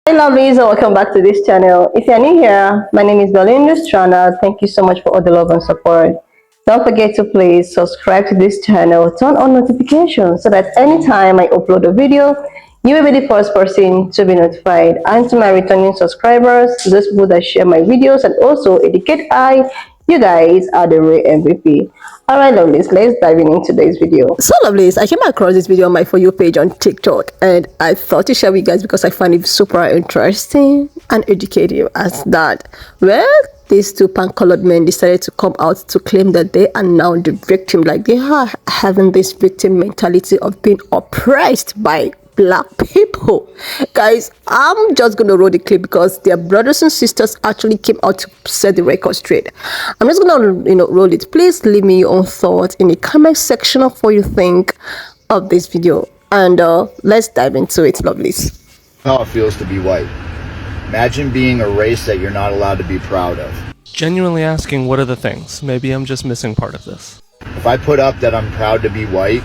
Hi lovelies, and welcome back to this channel. If you're new here, my name is Strana. Thank you so much for all the love and support. Don't forget to please subscribe to this channel, turn on notifications so that anytime I upload a video, you will be the first person to be notified. And to my returning subscribers, to those people that share my videos and also educate you guys are the real MVP. Alright lovelies, let's dive in into today's video. So lovelies, I came across this video on my For You page on TikTok and I thought to share with you guys because I find it super interesting and educative as that. Well, these two pan-colored men decided to come out to claim that they are now the victim, like they are having this victim mentality of being oppressed by black people. Guys, I'm just gonna roll the clip because their brothers and sisters actually came out to set the record straight. I'm just gonna roll it. Please leave me your own thoughts in the comment section of what you think of this video, and let's dive into it, lovelies. How it feels to be white. Imagine being a race that you're not allowed to be proud of. Genuinely asking, what are the things? Maybe I'm just missing part of this. If I put up that I'm proud to be white,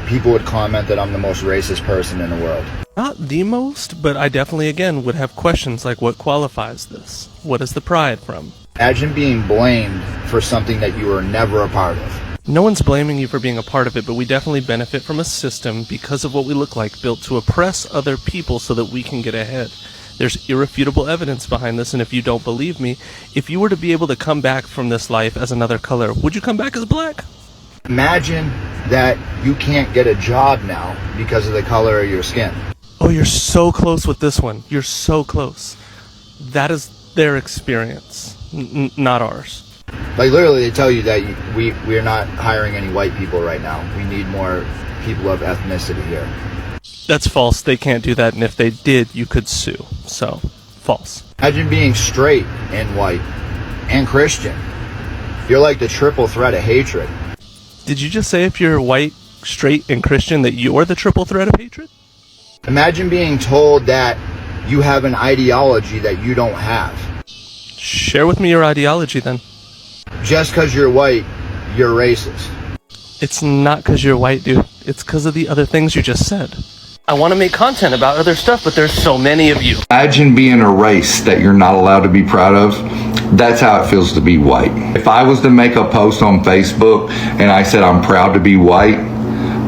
people would comment that I'm the most racist person in the world. Not the most, but I definitely, again, would have questions like what qualifies this? What is the pride from? Imagine being blamed for something that you were never a part of. No one's blaming you for being a part of it, but we definitely benefit from a system because of what we look like, built to oppress other people so that we can get ahead. There's irrefutable evidence behind this, and if you don't believe me, if you were to be able to come back from this life as another color, would you come back as black? Imagine that you can't get a job now because of the color of your skin. Oh, you're so close with this one. You're so close. That is their experience, not ours. Like literally they tell you that we're not hiring any white people right now. We need more people of ethnicity here. That's false. They can't do that, and if they did, you could sue. So, false. Imagine being straight and white and Christian. You're like the triple threat of hatred. Did you just say if you're white, straight, and Christian that you're the triple threat of hatred? Imagine being told that you have an ideology that you don't have. Share with me your ideology then. Just because you're white, you're racist. It's not because you're white, dude. It's because of the other things you just said. I want to make content about other stuff, but there's so many of you. Imagine being a race that you're not allowed to be proud of. That's how it feels to be white. If I was to make a post on Facebook and I said I'm proud to be white,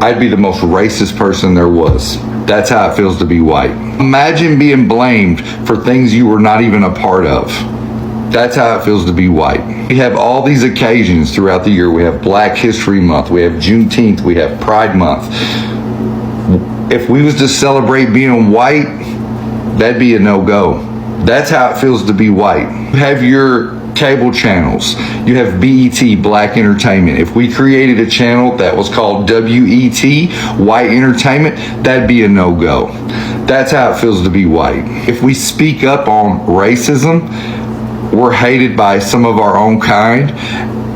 I'd be the most racist person there was. That's how it feels to be white. Imagine being blamed for things you were not even a part of. That's how it feels to be white. We have all these occasions throughout the year. We have Black History Month, we have Juneteenth, we have Pride Month. If we was to celebrate being white, that'd be a no-go. That's how it feels to be white. You have your cable channels. You have BET, Black Entertainment. If we created a channel that was called WET, White Entertainment, that'd be a no-go. That's how it feels to be white. If we speak up on racism, we're hated by some of our own kind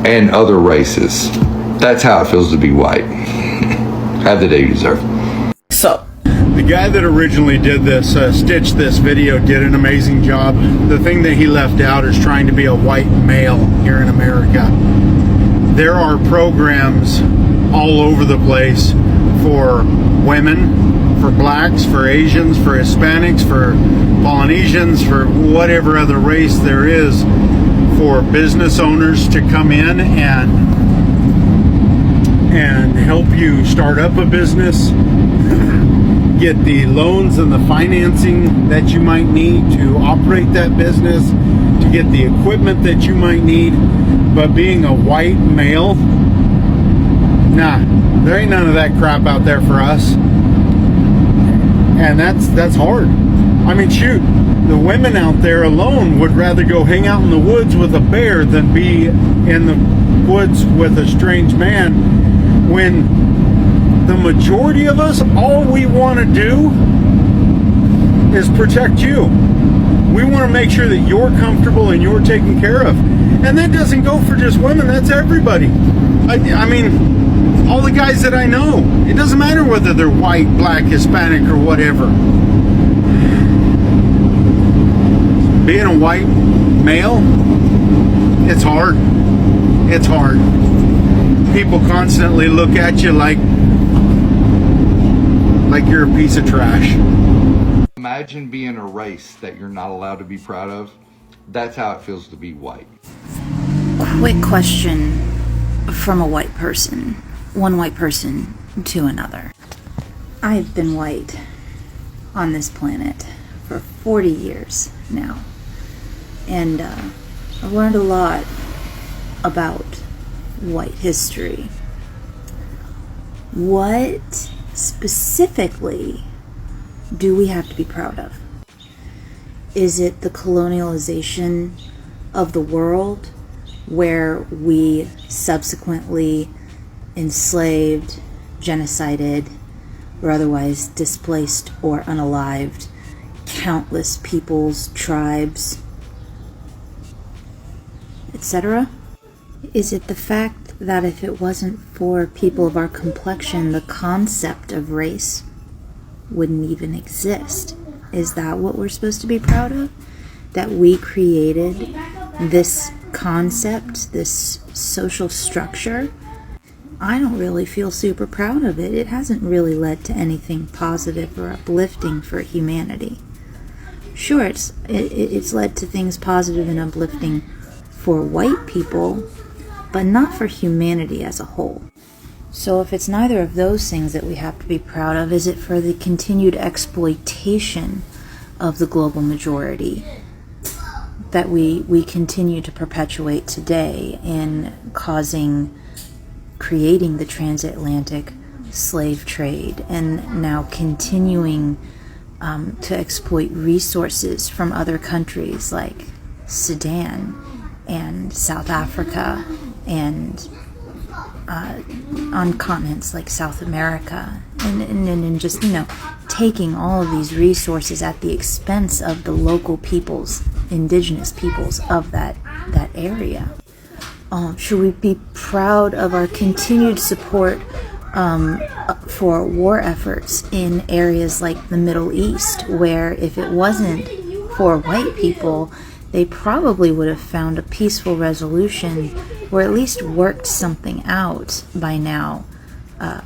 and other races. That's how it feels to be white. Have the day you deserve. So the guy that originally did this, stitched this video, did an amazing job. The thing that he left out is trying to be a white male here in America. There are programs all over the place for women, for blacks, for Asians, for Hispanics, for Polynesians, for whatever other race there is, for business owners to come in and help you start up a business, get the loans and the financing that you might need to operate that business, to get the equipment that you might need. But being a white male, nah, there ain't none of that crap out there for us. And that's hard. I mean, shoot, the women out there alone would rather go hang out in the woods with a bear than be in the woods with a strange man, when the majority of us, all we want to do is protect you. We want to make sure that you're comfortable and you're taken care of. And that doesn't go for just women, that's everybody. I mean, all the guys that I know, it doesn't matter whether they're white, black, Hispanic, or whatever. Being a white male, it's hard. It's hard. People constantly look at you like you're a piece of trash. Imagine being a race that you're not allowed to be proud of. That's how it feels to be white. Quick question from a white person, one white person to another. I've been white on this planet for 40 years now, and I've learned a lot about white history. What specifically do we have to be proud of? Is it the colonialization of the world, where we subsequently enslaved, genocided, or otherwise displaced or unalived countless peoples, tribes, etc.? Is it the fact that if it wasn't for people of our complexion, the concept of race wouldn't even exist? Is that what we're supposed to be proud of? That we created this concept, this social structure? I don't really feel super proud of it. It hasn't really led to anything positive or uplifting for humanity. Sure, it's led to things positive and uplifting for white people, but not for humanity as a whole. So if it's neither of those things that we have to be proud of, is it for the continued exploitation of the global majority that we continue to perpetuate today in creating the transatlantic slave trade, and now continuing to exploit resources from other countries like Sudan and South Africa, and on continents like South America, and just, taking all of these resources at the expense of the local peoples, indigenous peoples of that area? Should we be proud of our continued support for war efforts in areas like the Middle East, where if it wasn't for white people, they probably would have found a peaceful resolution, or at least worked something out by now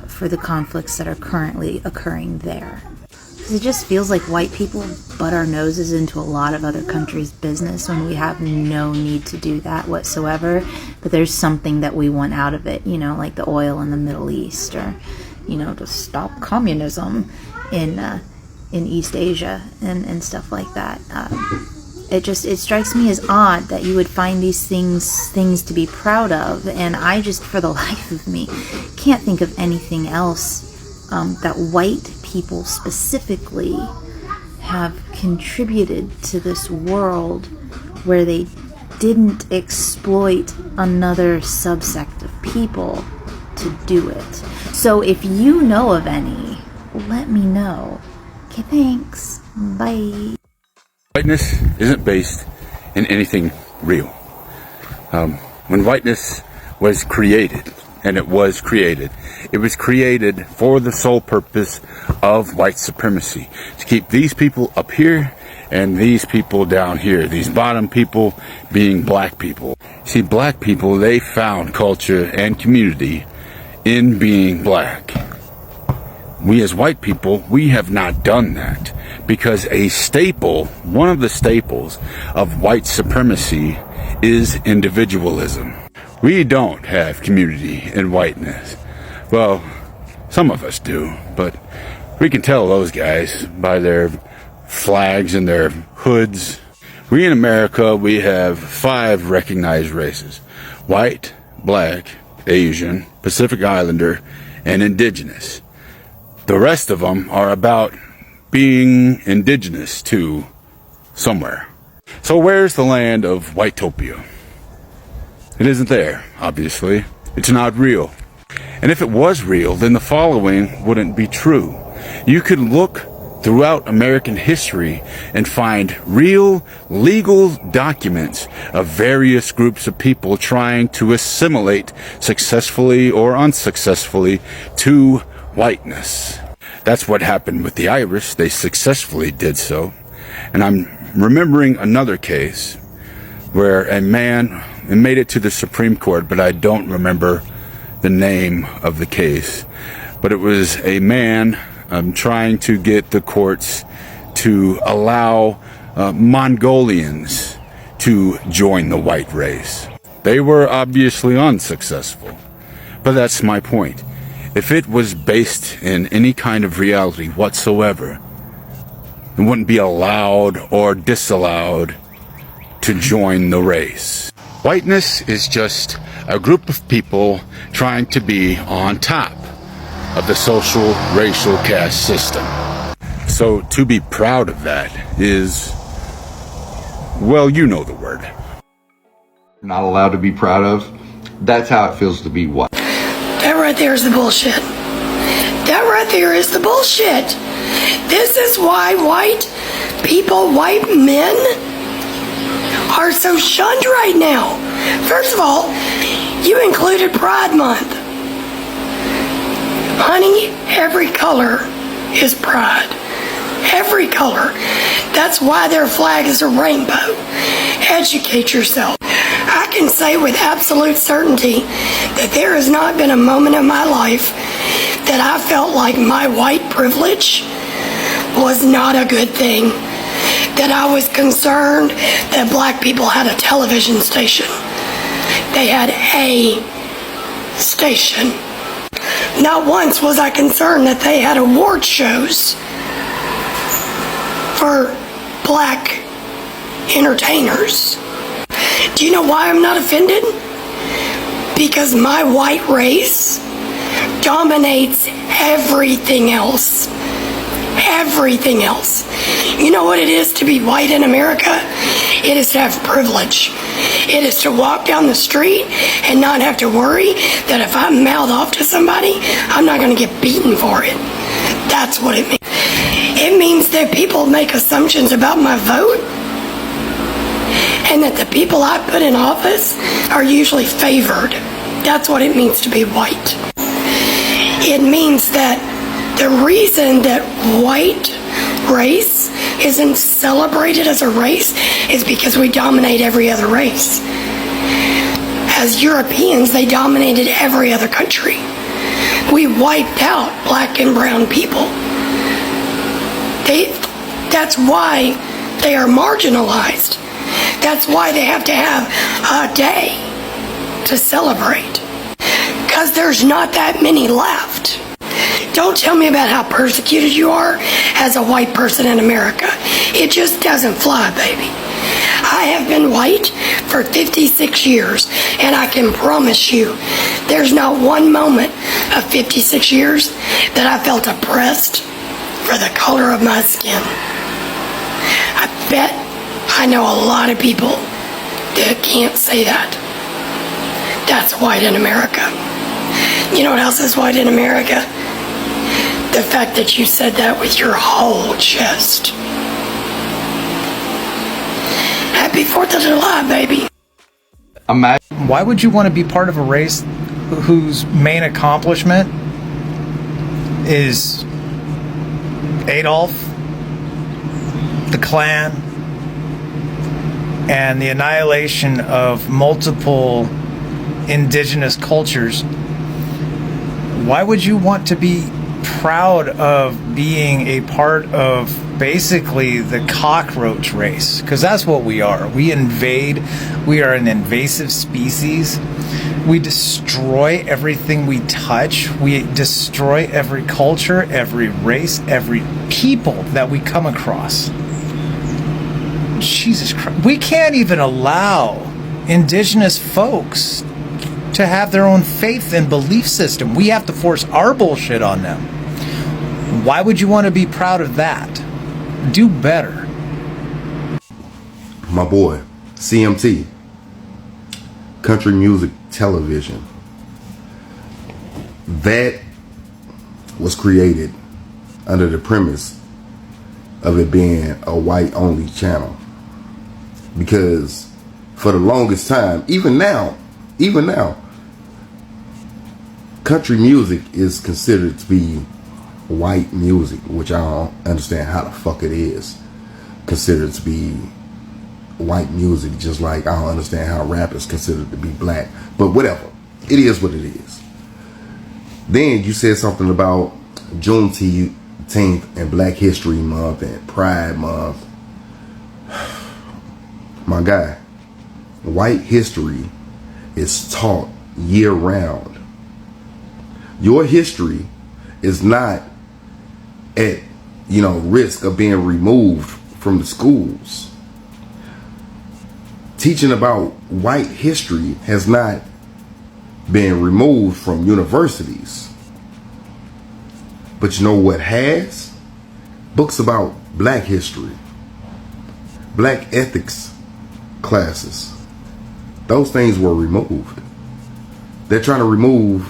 for the conflicts that are currently occurring there? Because it just feels like white people butt our noses into a lot of other countries' business when we have no need to do that whatsoever. But there's something that we want out of it, like the oil in the Middle East, or, to stop communism in East Asia and stuff like that. It strikes me as odd that you would find these things to be proud of, and I just, for the life of me, can't think of anything else that white people specifically have contributed to this world where they didn't exploit another subsect of people to do it. So if you know of any, let me know. Okay, thanks. Bye. Whiteness isn't based in anything real. When whiteness was created, and it was created for the sole purpose of white supremacy, to keep these people up here and these people down here, these bottom people being black people. See, black people, they found culture and community in being black. We as white people, we have not done that, because one of the staples of white supremacy is individualism. We don't have community in whiteness. Well, some of us do, but we can tell those guys by their flags and their hoods. We in America, we have 5 recognized races: white, black, Asian, Pacific Islander, and indigenous. The rest of them are about being indigenous to somewhere. So where's the land of Whitetopia? It isn't there, obviously. It's not real. And if it was real, then the following wouldn't be true. You could look throughout American history and find real legal documents of various groups of people trying to assimilate successfully or unsuccessfully to whiteness. That's what happened with the Irish. They successfully did so. And I'm remembering another case where a man made it to the Supreme Court, but I don't remember the name of the case. But it was a man trying to get the courts to allow Mongolians to join the white race. They were obviously unsuccessful, but that's my point. If it was based in any kind of reality whatsoever, it wouldn't be allowed or disallowed to join the race. Whiteness is just a group of people trying to be on top of the social racial caste system. So to be proud of that is, well, you know the word. Not allowed to be proud of. That's how it feels to be white. That right there is the bullshit. That right there is the bullshit. This is why white people, white men, are so shunned right now. First of all, you included Pride Month. Honey, every color is pride. Every color. That's why their flag is a rainbow. Educate yourself. I can say with absolute certainty that there has not been a moment in my life that I felt like my white privilege was not a good thing. That I was concerned that black people had a television station. They had a station. Not once was I concerned that they had award shows for black entertainers. Do you know why I'm not offended? Because my white race dominates everything else. Everything else. You know what it is to be white in America? It is to have privilege. It is to walk down the street and not have to worry that if I mouth off to somebody, I'm not going to get beaten for it. That's what it means. It means that people make assumptions about my vote, and that the people I put in office are usually favored. That's what it means to be white. It means that the reason that white race isn't celebrated as a race is because we dominate every other race. As Europeans, they dominated every other country. We wiped out black and brown people. That's why they are marginalized. That's why they have to have a day to celebrate. Because there's not that many left. Don't tell me about how persecuted you are as a white person in America. It just doesn't fly, baby. I have been white for 56 years, and I can promise you there's not one moment of 56 years that I felt oppressed for the color of my skin. I bet I know a lot of people that can't say that. That's white in America. You know what else is white in America? The fact that you said that with your whole chest. Happy 4th of July, baby. Imagine. Why would you want to be part of a race whose main accomplishment is Adolf, the Klan, and the annihilation of multiple indigenous cultures? Why would you want to be proud of being a part of basically the cockroach race? Because that's what we are. We invade. We are an invasive species. We destroy everything we touch. We destroy every culture, every race, every people that we come across. Jesus Christ. We can't even allow indigenous folks to have their own faith and belief system. We have to force our bullshit on them. Why would you want to be proud of that? Do better. My boy, CMT, Country Music Television. That was created under the premise of it being a white-only channel. Because for the longest time, even now, country music is considered to be white music, which I don't understand how the fuck it is considered to be white music, just like I don't understand how rap is considered to be black. But whatever, it is what it is. Then you said something about Juneteenth and Black History Month and Pride Month. My guy, white history is taught year round. Your history is not at, risk of being removed from the schools. Teaching about white history has not been removed from universities. But you know what has? Books about Black history, Black ethics classes. Those things were removed. They're trying to remove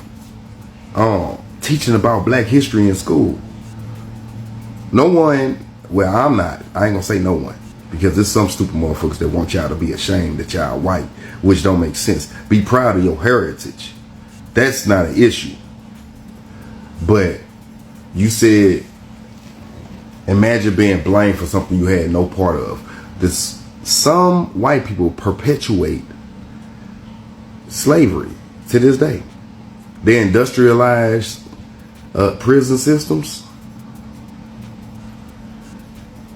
teaching about Black history in school. No one, well, I'm not. I ain't gonna say no one, because there's some stupid motherfuckers that want y'all to be ashamed that y'all white, which don't make sense. Be proud of your heritage. That's not an issue. But you said, imagine being blamed for something you had no part of. Some white people perpetuate slavery to this day. They industrialized prison systems.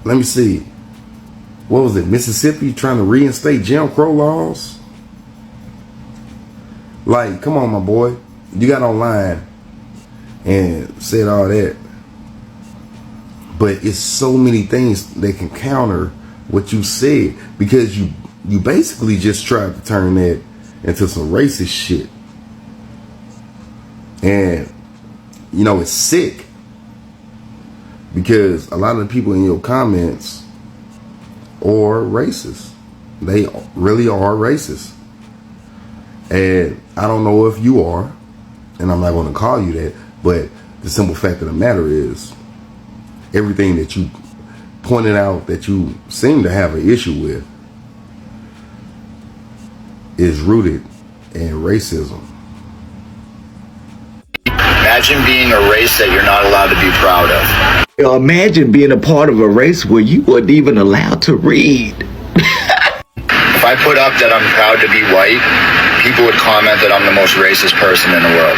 Let me see. What was it? Mississippi trying to reinstate Jim Crow laws? Like, come on, my boy. You got online and said all that. But it's so many things that can counter what you said, because you basically just tried to turn that into some racist shit. And, it's sick, because a lot of the people in your comments are racist. They really are racist. And I don't know if you are, and I'm not going to call you that, but the simple fact of the matter is, everything that you pointed out that you seem to have an issue with is rooted in racism. Imagine being a race that you're not allowed to be proud of. Imagine being a part of a race where you weren't even allowed to read. If I put up that I'm proud to be white, people would comment that I'm the most racist person in the world.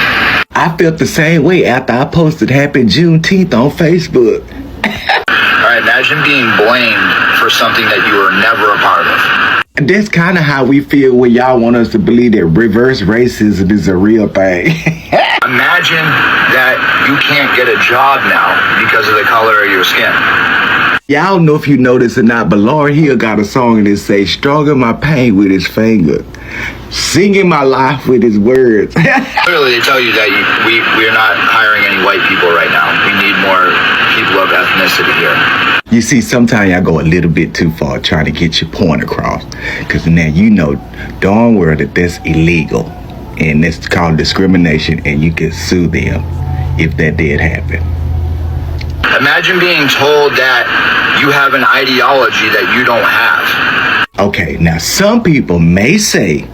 I felt the same way after I posted Happy Juneteenth on Facebook. Alright, imagine being blamed for something that you were never a part of. And that's kind of how we feel when y'all want us to believe that reverse racism is a real thing. Imagine that you can't get a job now because of the color of your skin. Y'all don't know if you know this or not, but Lauryn Hill got a song that says, "Stronger my pain with his finger, singing my life with his words." Clearly, they tell you that we're not hiring any white people right now. We need more people of ethnicity here. You see, sometimes y'all go a little bit too far trying to get your point across. Because now you know darn well that that's illegal. And that's called discrimination, and you can sue them if that did happen. Imagine being told that you have an ideology that you don't have. Okay, now some people may say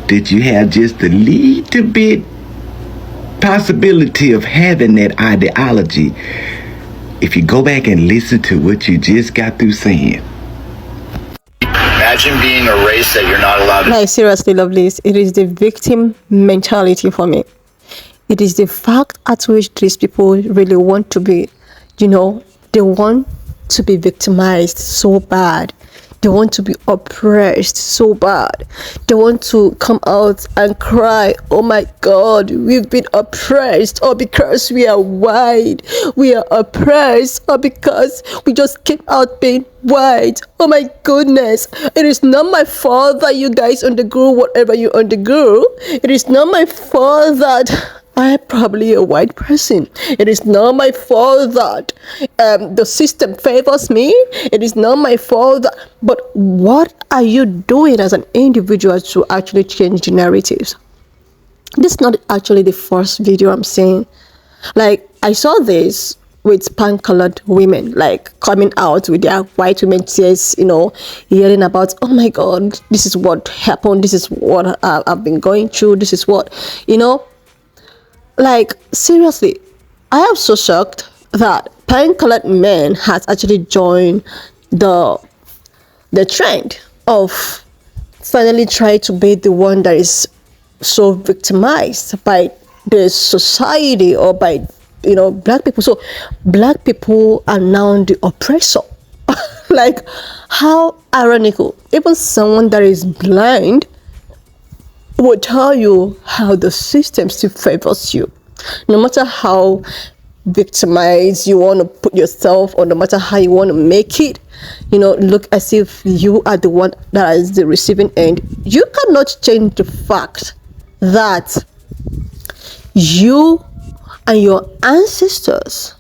that you have just a little bit possibility of having that ideology if you go back and listen to what you just got through saying. Imagine being a race that you're not allowed to. Like, seriously, Lovelace, it is the victim mentality for me. It is the fact at which these people really want to be, they want to be victimized so bad. They want to be oppressed so bad. They want to come out and cry, "Oh my God, we've been oppressed," or because we are white, we are oppressed, or because we just keep out being white. Oh my goodness, it is not my fault that you guys undergo whatever you undergo. It is not my fault that I'm probably a white person. It is not my fault that the system favors me. It is not my fault that, but what are you doing as an individual to actually change the narratives? This is not actually the first video I'm seeing. Like, I saw this with pan-colored women, like, coming out with their white women tears, yelling about, "Oh my God, this is what happened. This is what I've been going through. This is what, Like, seriously, I am so shocked that pan-colored men has actually joined the trend of finally trying to be the one that is so victimized by the society or by black people. So black people are now the oppressor. Like, how ironical. Even someone that is blind will tell you how the system still favors you. No matter how victimized you want to put yourself, or no matter how you want to make it, look as if you are the one that is the receiving end, you cannot change the fact that you and your ancestors,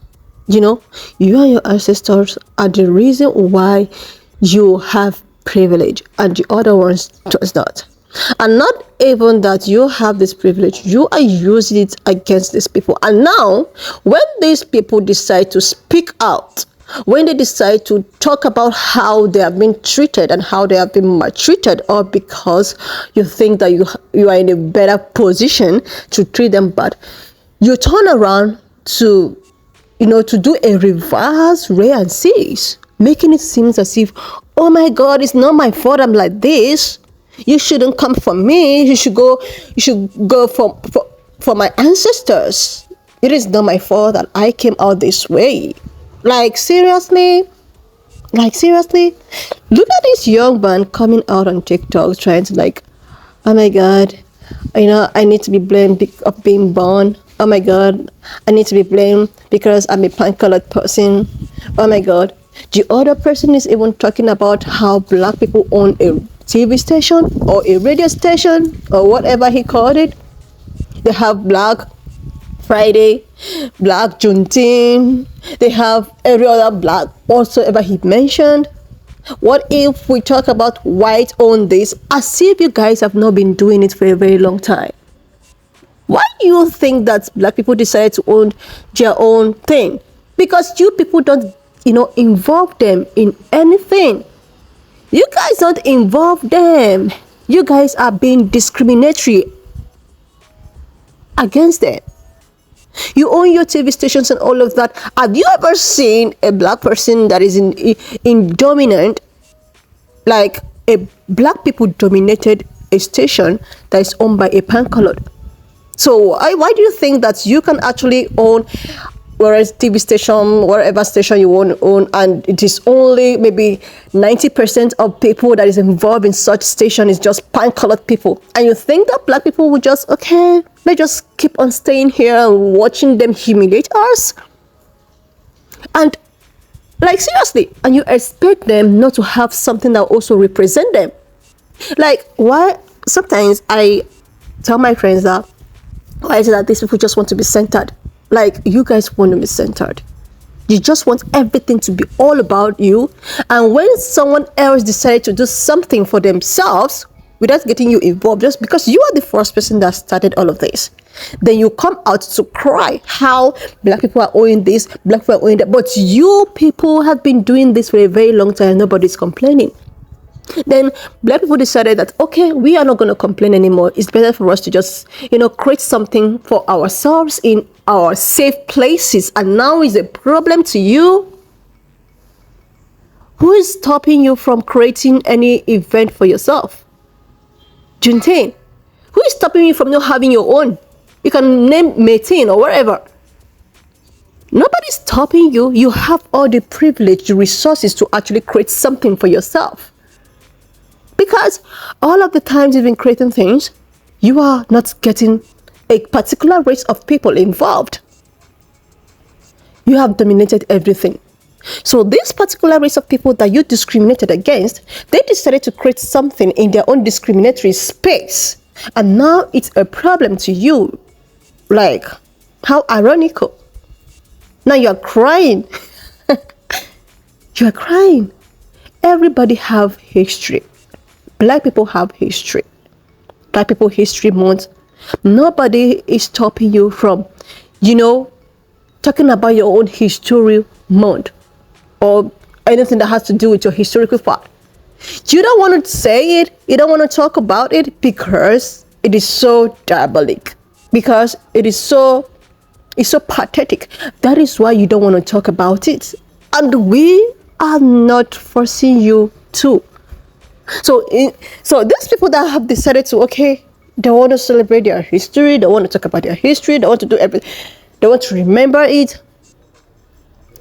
you and your ancestors are the reason why you have privilege and the other ones does not. And not even that you have this privilege, you are using it against these people. And now when these people decide to speak out, when they decide to talk about how they have been treated and how they have been maltreated, or because you think that you are in a better position to treat them bad, you turn around to to do a reverse reassess, making it seem as if, oh my God, it's not my fault I'm like this. You shouldn't come for me. You should go for my ancestors. It is not my fault that I came out this way. Like seriously? Look at this young man coming out on TikTok trying to oh my God, I need to be blamed of being born. Oh my God, I need to be blamed because I'm a pan-colored person. Oh my God. The other person is even talking about how black people own a TV station or a radio station or whatever he called it. They have Black Friday, Black Juneteenth. They have every other black whatsoever he mentioned. What if we talk about white own this, as if you guys have not been doing it for a very long time? Why do you think that black people decided to own their own thing? Because you people don't, involve them in anything. You guys don't involve them. You guys are being discriminatory against them. You own your TV stations and all of that. Have you ever seen a black person that is in dominant, like a black people dominated a station that is owned by a pan-colored? So why do you think that you can actually own whereas TV station, whatever station you want to own, and it is only maybe 90% of people that is involved in such station is just pan-colored people, and you think that black people would just, okay, let's just keep on staying here and watching them humiliate us? And seriously, and you expect them not to have something that also represent them? Why sometimes I tell my friends that, why is it that these people just want to be centered? You guys want to be centered. You just want everything to be all about you. And when someone else decided to do something for themselves without getting you involved, just because you are the first person that started all of this, then you come out to cry how black people are owing this, black people are owing that. But you people have been doing this for a very long time. Nobody's complaining. Then black people decided that, okay, we are not going to complain anymore. It's better for us to just, create something for ourselves in our safe places. And now is a problem to you? Who is stopping you from creating any event for yourself? Juneteenth. Who is stopping you from not having your own? You can name Metin or wherever. Nobody's stopping you. You have all the privilege, the resources to actually create something for yourself. Because all of the times you've been creating things, you are not getting a particular race of people involved. You have dominated everything. So this particular race of people that you discriminated against, they decided to create something in their own discriminatory space. And now it's a problem to you. How ironical. Now you're crying. You're crying. Everybody have history. Black people have history. Black People History Month. Nobody is stopping you from, talking about your own history month or anything that has to do with your historical fact. You don't want to say it. You don't want to talk about it because it is so diabolic. Because it's so pathetic. That is why you don't want to talk about it. And we are not forcing you to. So these people that have decided to, okay, they want to celebrate their history, they want to talk about their history, they want to do everything. They want to remember it.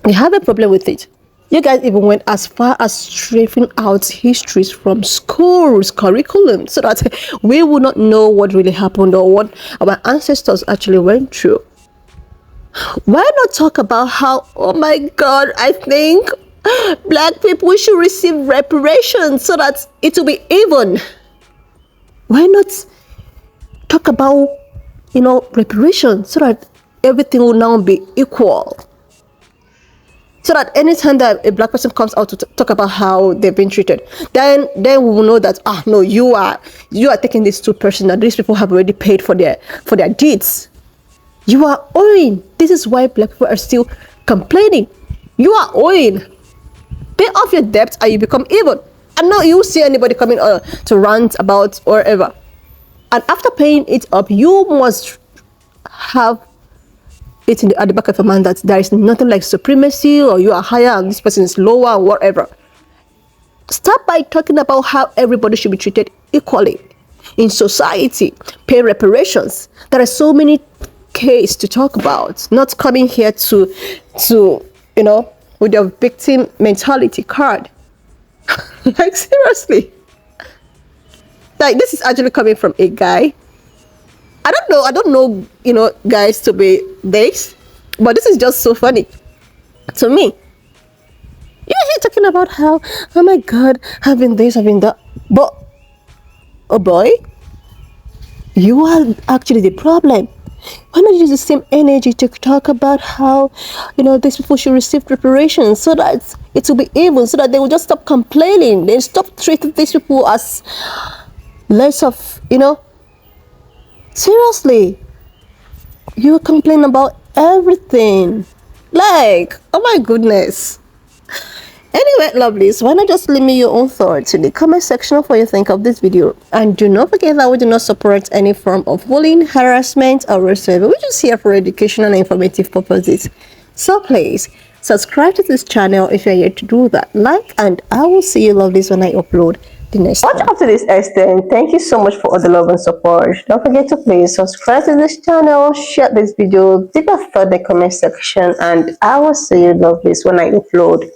They have a problem with it. You guys even went as far as stripping out histories from schools curriculum so that we will not know what really happened or what our ancestors actually went through. Why not talk about how, oh my God, I think black people should receive reparations so that it will be even? Why not talk about, reparations so that everything will now be equal? So that anytime that a black person comes out to talk about how they've been treated, then we will know that, no, you are taking this too personal. These people have already paid for their deeds. You are owing. This is why black people are still complaining. You are owing. Pay off your debt and you become even. And now you see anybody coming to rant about or ever. And after paying it up, you must have it at the back of your mind that there is nothing like supremacy, or you are higher and this person is lower, or whatever. Start by talking about how everybody should be treated equally in society. Pay reparations. There are so many cases to talk about. Not coming here to with your victim mentality card. Like, seriously. Like, this is actually coming from a guy. I don't know, guys to be this, but this is just so funny to me. You're here talking about how, oh my God, having this, having that, but, oh boy, you are actually the problem. Why not use the same energy to talk about how, these people should receive reparations so that it will be even, so that they will just stop complaining. They stop treating these people as less of, seriously, you complain about everything. Like, oh my goodness. Anyway, lovelies, why not just leave me your own thoughts in the comment section of what you think of this video. And do not forget that we do not support any form of bullying, harassment, or whatsoever. We're just here for educational and informative purposes. So please, subscribe to this channel if you're yet to do that. Like, and I will see you lovelies when I upload the next one. Up to this extent, thank you so much for all the love and support. Don't forget to please subscribe to this channel, share this video, leave a thought in the comment section, and I will see you lovelies when I upload